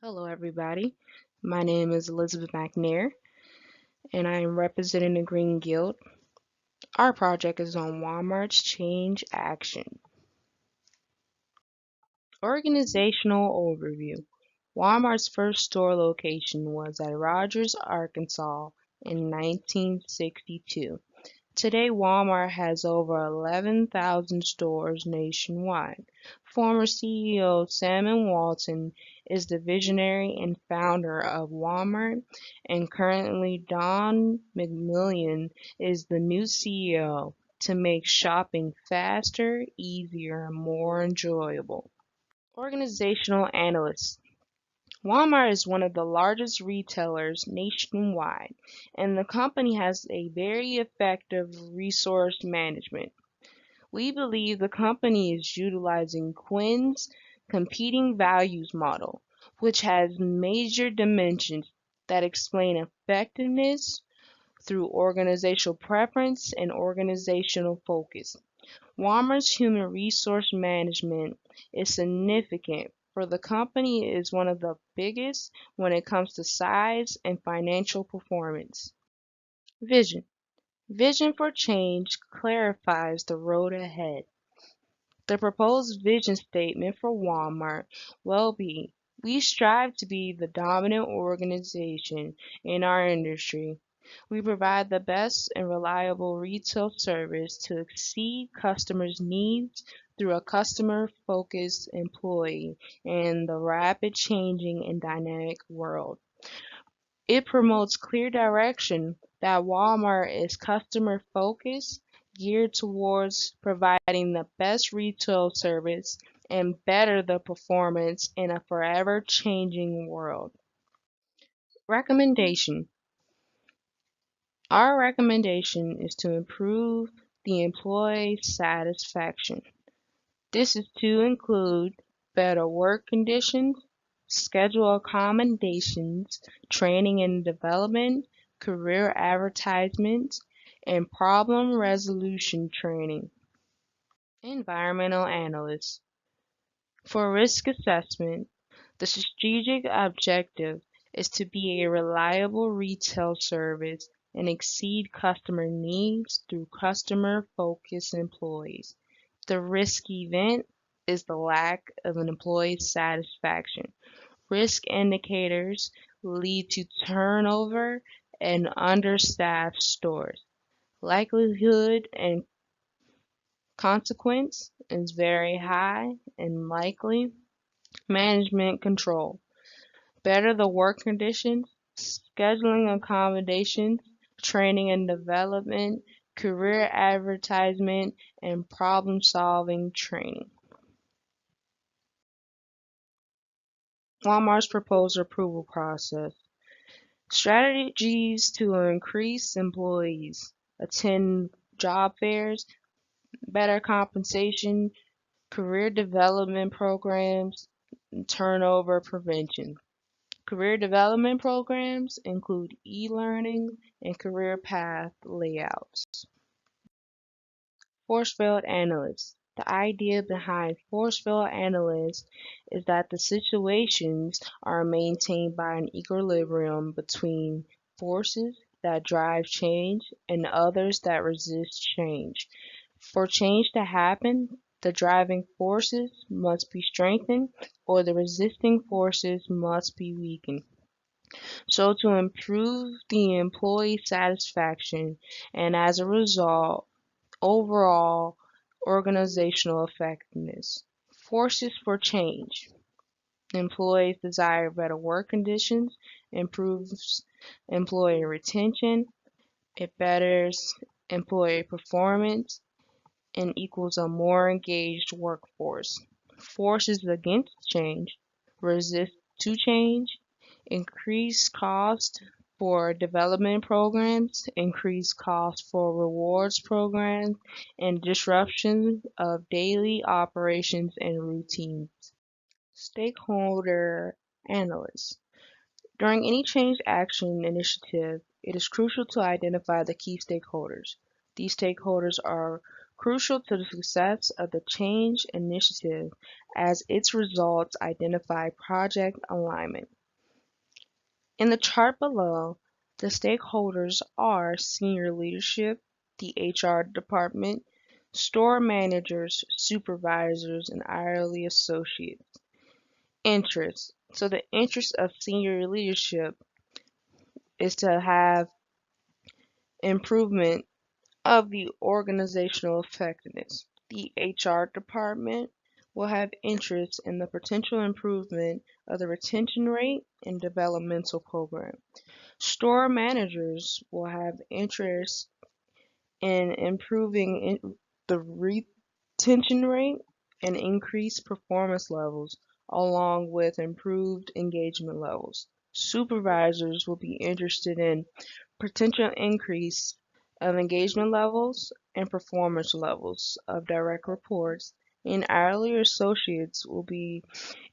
Hello, everybody. My name is Elizabeth McNair, and I am representing the Green Guild. Our project is on Walmart's Change Action. Organizational overview. Walmart's first store location was at Rogers, Arkansas in 1962. Today, Walmart has over 11,000 stores nationwide. Former CEO Sam Walton is the visionary and founder of Walmart, and currently Don McMillan is the new CEO to make shopping faster, easier, and more enjoyable. Organizational Analyst. Walmart is one of the largest retailers nationwide, and the company has a very effective resource management. We believe the company is utilizing Quinn's competing values model, which has major dimensions that explain effectiveness through organizational preference and organizational focus. Walmart's human resource management is significant for the company is one of the biggest when it comes to size and financial performance. Vision. Vision for change clarifies the road ahead. The proposed vision statement for Walmart will be: we strive to be the dominant organization in our industry. We provide the best and reliable retail service to exceed customers' needs through a customer-focused employee in the rapid changing and dynamic world. It promotes clear direction that Walmart is customer-focused, geared towards providing the best retail service and better the performance in a forever changing world. Recommendation. Our recommendation is to improve the employee satisfaction. This is to include better work conditions, schedule accommodations, training and development, career advertisements, and problem resolution training. Environmental analyst. For risk assessment, the strategic objective is to be a reliable retail service and exceed customer needs through customer-focused employees. The risk event is the lack of an employee satisfaction. Risk indicators lead to turnover and understaffed stores. Likelihood and consequence is very high and likely. Management control. Better the work conditions, scheduling accommodations, training and development, career advertisement, and problem solving training. Walmart's proposed approval process. Strategies to increase employees, attend job fairs, better compensation, career development programs, and turnover prevention. Career development programs include e-learning and career path layouts. Force field analyst. The idea behind force field analyst is that the situations are maintained by an equilibrium between forces that drive change and others that resist change. For change to happen, the driving forces must be strengthened or the resisting forces must be weakened. So to improve the employee satisfaction and as a result, overall organizational effectiveness. Forces for change. Employees desire better work conditions, improves employee retention, it betters employee performance, and equals a more engaged workforce. Forces against change, resist to change, increase cost for development programs, increase cost for rewards programs, and disruption of daily operations and routines. Stakeholder Analyst. During any change action initiative, it is crucial to identify the key stakeholders. These stakeholders are crucial to the success of the change initiative as its results identify project alignment. In the chart below, the stakeholders are senior leadership, the HR department, store managers, supervisors, and hourly associates. Interests. So the interest of senior leadership is to have improvement of the organizational effectiveness. The HR department will have interest in the potential improvement of the retention rate and developmental program. Store managers will have interest in improving the retention rate and increased performance levels, along with improved engagement levels. Supervisors will be interested in potential increase of engagement levels and performance levels of direct reports, and hourly associates will be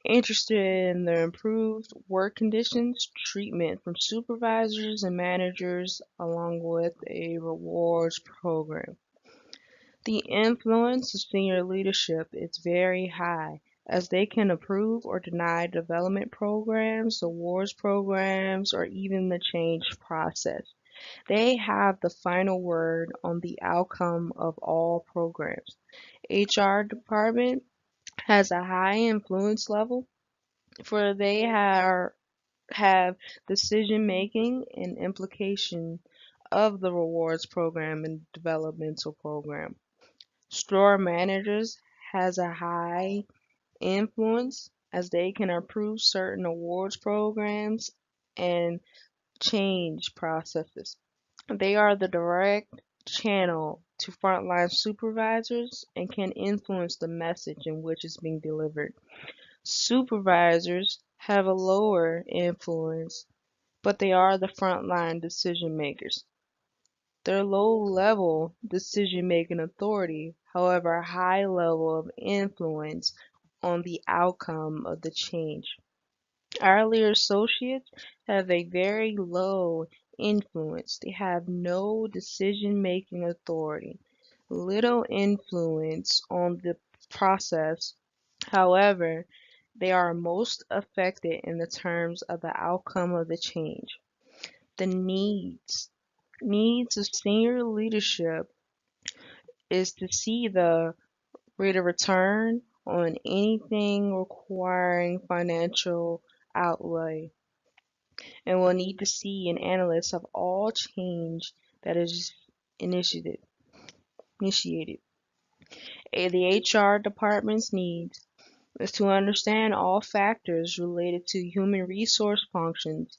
interested in the improved work conditions, treatment from supervisors and managers, along with a rewards program. The influence of senior leadership is very high, as they can approve or deny development programs, awards programs, or even the change process. They have the final word on the outcome of all programs. HR department has a high influence level, for they have decision making and implication of the rewards program and developmental program. Store managers has a high influence, as they can approve certain awards programs and change processes. They are the direct channel to frontline supervisors and can influence the message in which is being delivered. Supervisors have a lower influence, but they are the frontline decision makers. Their low level decision making authority, however, a high level of influence on the outcome of the change. Hourly associates have a very low influence. They have no decision making authority, little influence on the process. However, they are most affected in the terms of the outcome of the change. The needs of senior leadership is to see the rate of return on anything requiring financial outlay, and will need to see an analyst of all change that is initiated. The HR department's needs is to understand all factors related to human resource functions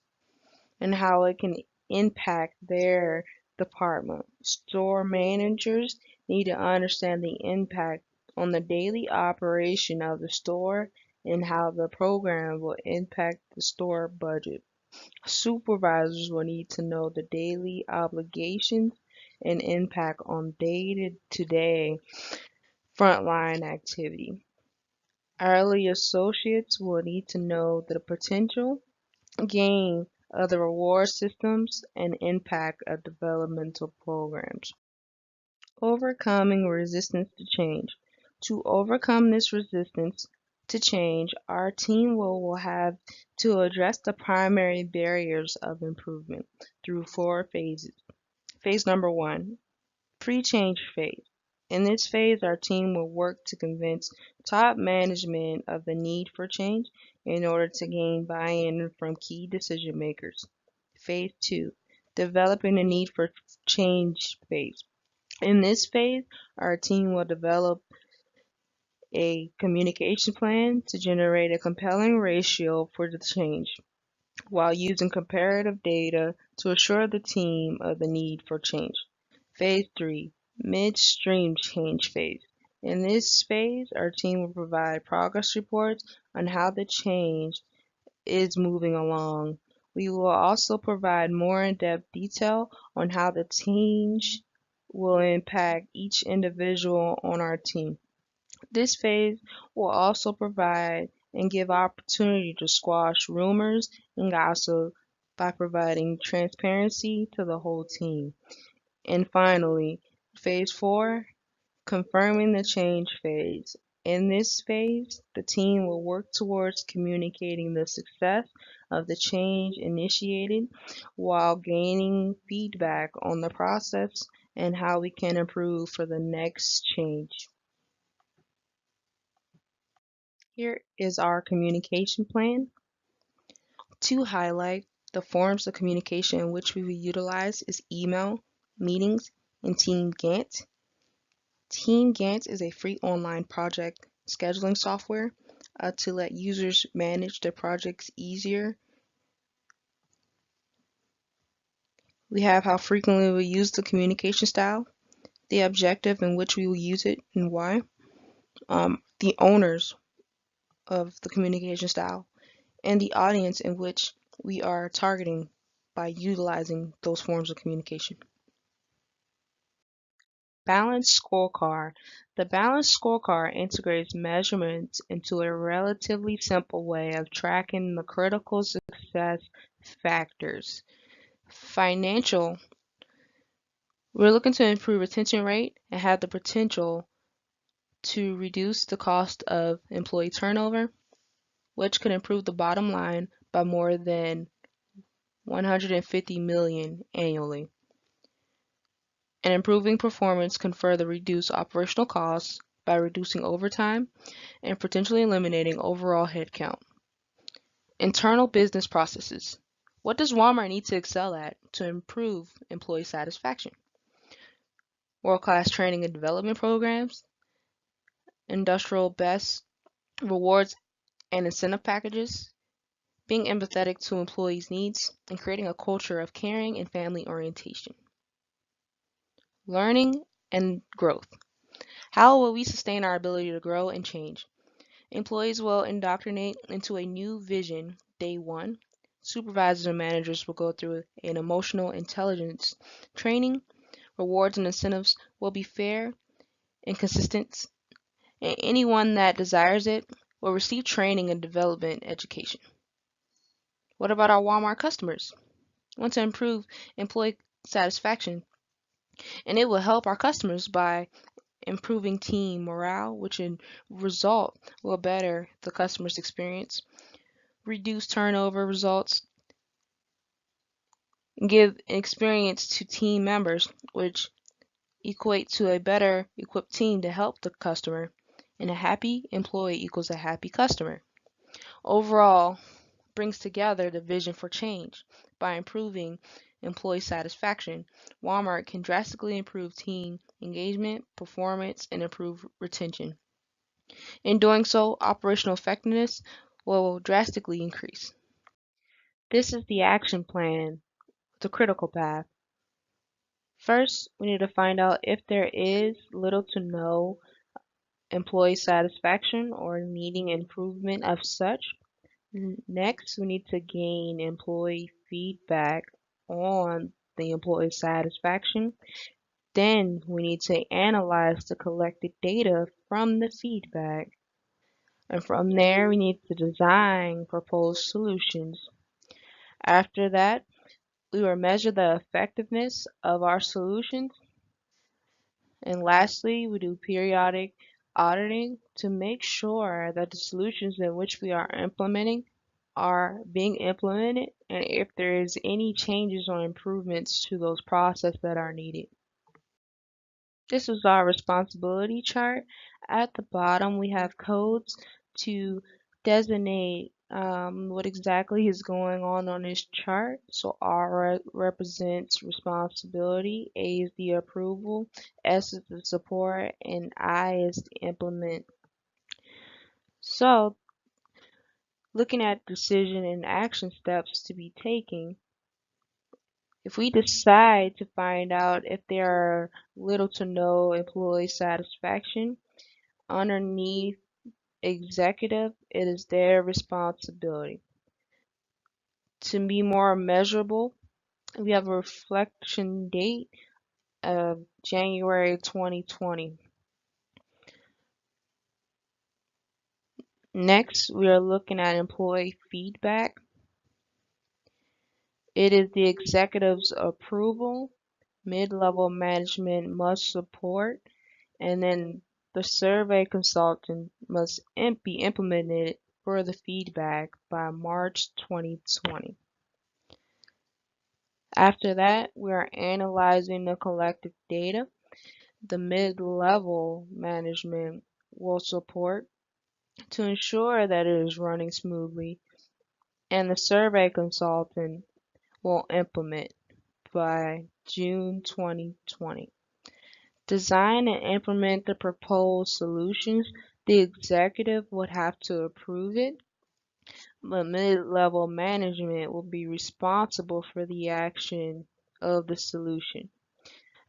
and how it can impact their department. Store managers need to understand the impact on the daily operation of the store and how the program will impact the store budget. Supervisors will need to know the daily obligations and impact on day-to-day frontline activity. Hourly associates will need to know the potential gain of the reward systems and impact of developmental programs. Overcoming resistance to change. To overcome this resistance to change, our team will have to address the primary barriers of improvement through 4 phases. Phase number 1, pre-change phase. In this phase, our team will work to convince top management of the need for change in order to gain buy-in from key decision makers. Phase 2, developing the need for change phase. In this phase, our team will develop a communication plan to generate a compelling ratio for the change, while using comparative data to assure the team of the need for change. Phase 3, Midstream change phase. In this phase, our team will provide progress reports on how the change is moving along. We will also provide more in-depth detail on how the change will impact each individual on our team. This phase will also provide and give opportunity to squash rumors and gossip by providing transparency to the whole team. And finally, phase 4, Confirming the change phase. In this phase, the team will work towards communicating the success of the change initiated while gaining feedback on the process and how we can improve for the next change. Here is our communication plan. To highlight the forms of communication in which we will utilize is email, meetings, and Team Gantt. Team Gantt is a free online project scheduling software to let users manage their projects easier. We have how frequently we use the communication style, the objective in which we will use it and why, the owners of the communication style, and the audience in which we are targeting by utilizing those forms of communication. Balanced Scorecard. The Balanced Scorecard integrates measurements into a relatively simple way of tracking the critical success factors. Financial. We're looking to improve retention rate and have the potential to reduce the cost of employee turnover, which could improve the bottom line by more than 150 million annually. And improving performance can further reduce operational costs by reducing overtime and potentially eliminating overall headcount. Internal business processes. What does Walmart need to excel at to improve employee satisfaction? World-class training and development programs, industrial best rewards and incentive packages, being empathetic to employees' needs, and creating a culture of caring and family orientation. Learning and growth. How will we sustain our ability to grow and change? Employees will indoctrinate into a new vision day one. Supervisors and managers will go through an emotional intelligence training. Rewards and incentives will be fair and consistent, and anyone that desires it will receive training and development education. What about our Walmart customers? We want to improve employee satisfaction, and it will help our customers by improving team morale, which in result will better the customer's experience, reduce turnover results, and give experience to team members, which equate to a better equipped team to help the customer, and a happy employee equals a happy customer. Overall, brings together the vision for change. By improving employee satisfaction, Walmart can drastically improve team engagement, performance, and improve retention. In doing so, operational effectiveness will drastically increase. This is the action plan, the critical path. First, we need to find out if there is little to no employee satisfaction or needing improvement of such. Next, we need to gain employee feedback on the employee satisfaction. Then we need to analyze the collected data from the feedback. And from there, we need to design proposed solutions. After that, we will measure the effectiveness of our solutions. And lastly, we do periodic auditing to make sure that the solutions in which we are implementing are being implemented and if there is any changes or improvements to those processes that are needed. This is our responsibility chart. At the bottom, we have codes to designate what exactly is going on this chart. So R represents responsibility, A is the approval, S is the support, and I is the implement. So looking at decision and action steps to be taken, if we decide to find out if there are little to no employee satisfaction, underneath executive, it is their responsibility. To be more measurable, we have a reflection date of January 2020. Next, we are looking at employee feedback. It is the executive's approval. Mid-level management must support, and then the survey consultant must be implemented for the feedback by March 2020. After that, we are analyzing the collected data. The mid-level management will support to ensure that it is running smoothly, and the survey consultant will implement by June 2020. Design and implement the proposed solutions. The executive would have to approve it, but mid-level management will be responsible for the action of the solution.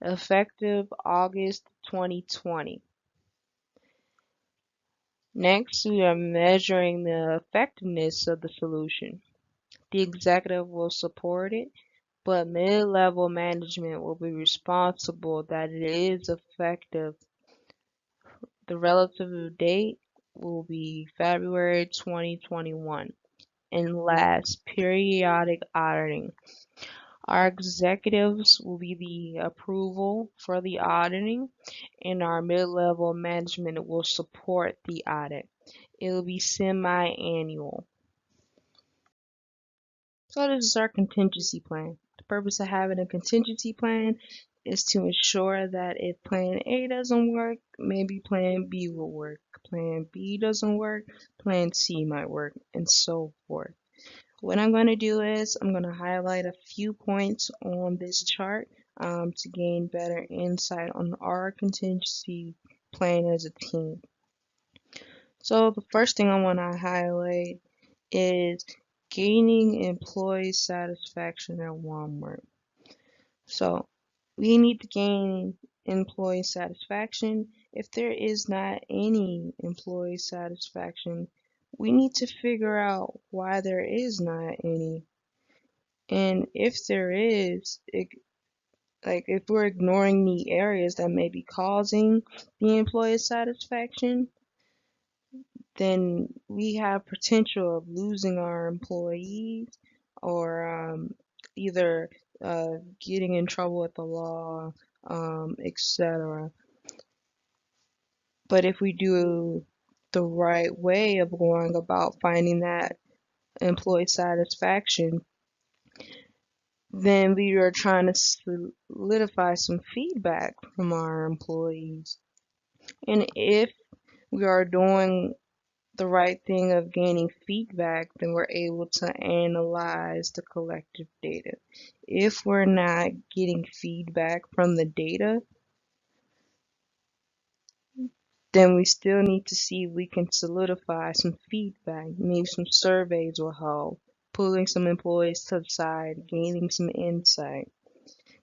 Effective August 2020. Next, we are measuring the effectiveness of the solution. The executive will support it, but mid-level management will be responsible that it is effective. The relative date will be February 2021. And last, periodic auditing. Our executives will be the approval for the auditing, and our mid-level management will support the audit. It will be semi-annual. So this is our contingency plan. The purpose of having a contingency plan is to ensure that if plan A doesn't work, maybe plan B will work. Plan B doesn't work, plan C might work, and so forth. What I'm going to do is I'm going to highlight a few points on this chart to gain better insight on our contingency plan as a team. So the first thing I want to highlight is gaining employee satisfaction at Walmart. So we need to gain employee satisfaction. If there is not any employee satisfaction, we need to figure out why there is not any. And if there is, if we're ignoring the areas that may be causing the employee satisfaction, then we have potential of losing our employees or either getting in trouble with the law, etc. But if we do the right way of going about finding that employee satisfaction, then we are trying to solidify some feedback from our employees. And if we are doing the right thing of gaining feedback, then we're able to analyze the collective data. If we're not getting feedback from the data, then we still need to see if we can solidify some feedback. Maybe some surveys will help, pulling some employees to the side, gaining some insight.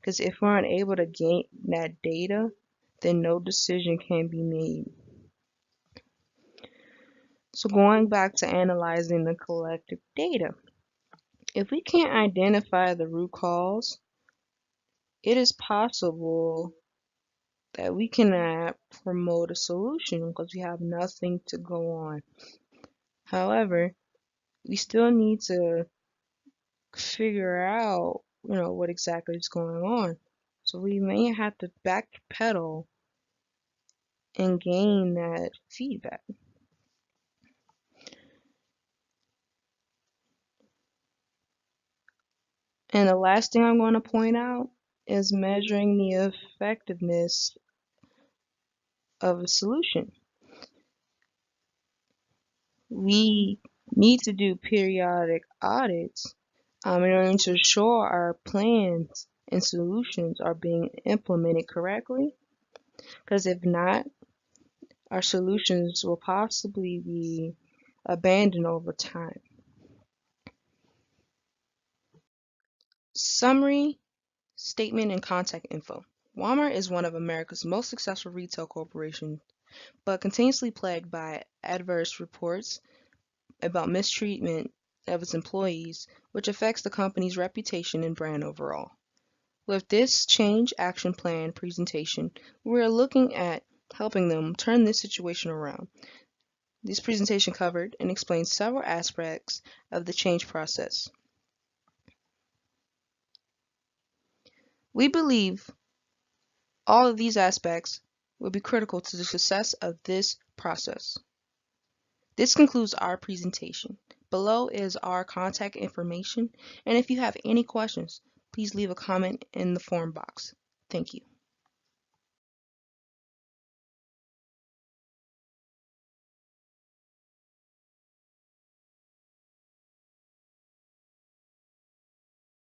Because if we're unable to gain that data, then no decision can be made. So going back to analyzing the collective data, if we can't identify the root cause, it is possible that we cannot promote a solution because we have nothing to go on. However, we still need to figure out, what exactly is going on. So we may have to backpedal and gain that feedback. And the last thing I'm going to point out is measuring the effectiveness of a solution. We need to do periodic audits in order to ensure our plans and solutions are being implemented correctly. Because if not, our solutions will possibly be abandoned over time. Summary, statement, and contact info. Walmart is one of America's most successful retail corporations, but continuously plagued by adverse reports about mistreatment of its employees, which affects the company's reputation and brand overall. With this change action plan presentation, we are looking at helping them turn this situation around. This presentation covered and explained several aspects of the change process. We believe all of these aspects will be critical to the success of this process. This concludes our presentation. Below is our contact information, and if you have any questions, please leave a comment in the form box. Thank you.